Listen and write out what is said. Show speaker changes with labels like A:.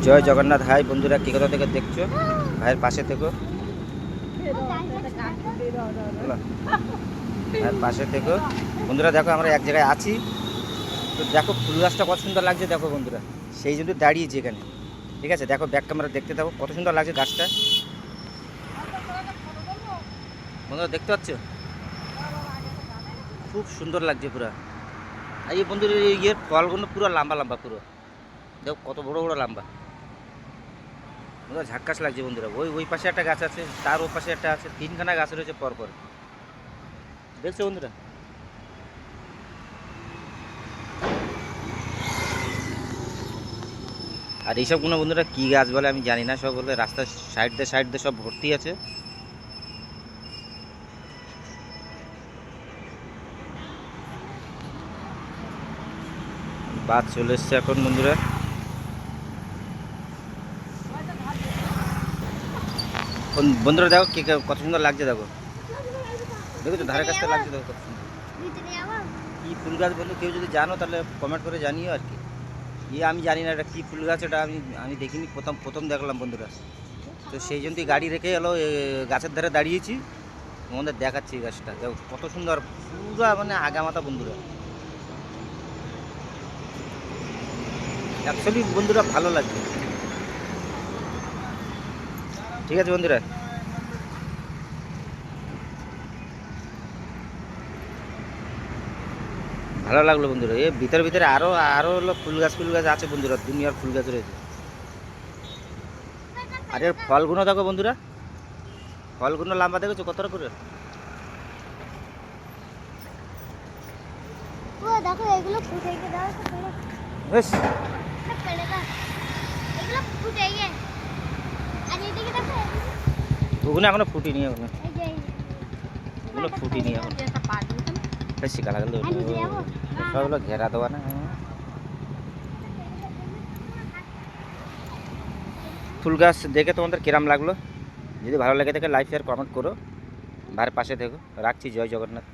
A: জয় Jagannath. High বন্ধুরা, কি কোথা থেকে দেখছো? ভাইয়ের পাশে থেকো, ভাইয়ের পাশে থেকো বন্ধুরা। দেখো আমরা এক জায়গায় আছি, তো দেখো ফুল গাছটা কত সুন্দর লাগছে। দেখো বন্ধুরা, সেই জন্য দাঁড়িয়েছি এখানে। ঠিক আছে, দেখো ব্যাক ক্যামেরা দেখতে থাকো, কত সুন্দর লাগছে গাছটা। বন্ধুরা দেখতে পাচ্ছ, খুব সুন্দর লাগছে পুরো। আর এই বন্ধুরা ইয়ের ফলগুলো পুরো লম্বা লম্বা, পুরো দেখো কত বড় বড় লম্বা। বন্ধুরা ঝাক্কাস লাগছে বন্ধুরা। ওই ওই পাশে একটা গাছ আছে, তার ওই পাশে একটা আছে, তিনখানা গাছ রয়েছে পরপর, দেখছো বন্ধুরা। আর এইসব কোনো বন্ধুরা কি গাছ বলে আমি জানি না, সব বলে রাস্তার সাইড দিয়ে সব ভর্তি আছে। বাস চলে এসছে এখন বন্ধুরা। বন্ধুরা দেখো কি কত সুন্দর লাগছে। দেখো দেখো তো ধারে কাছটা লাগছে, দেখো কত সুন্দর। কি ফুল গাছ বন্ধু, কেউ যদি জানো তাহলে কমেন্ট করে জানিও আর কি। আমি জানি না এটা কী ফুল গাছ, এটা আমি আমি দেখিনি, প্রথম দেখলাম বন্ধুরা। তো সেই জন্যই গাড়ি রেখে এলো গাছের ধারে দাঁড়িয়েছি, তোমাদের দেখাচ্ছি এই গাছটা। দেখো কত সুন্দর, পুরো মানে আগামাথা বন্ধুরা। অ্যাকচুয়ালি বন্ধুরা ভালো লাগবে। ঠিক আছে বন্ধুরা, ভালো লাগলো বন্ধুরা। এ ভিতরে আরো আরো হলো ফুল গাছ আছে বন্ধুরা, দুনিয়ার ফুল গাছ রয়েছে। আর এর ফলগুলো দেখো বন্ধুরা, ফলগুলো লম্বা দেখেছো কতটা করে।
B: দেখো এগুলো ফুটে গিয়ে দাও
A: বেশ
B: এগুলো ফুটে গিয়ে। আর এদিকে দেখো,
A: ওগুলো এখনো ফুটিনি, এখনো
B: এই যে
A: ওগুলো ফুটিনি এখন। বেশি কালা গেল সবগুলো ঘেরা দেওয়া না। ফুল গাছ দেখে তোমাদের কিরাম লাগলো? যদি ভালো লেগে থাকে লাইক শেয়ার কমেন্ট করো, ভাইয়ের পাশে থেকো। রাখছি, জয় জগন্নাথ।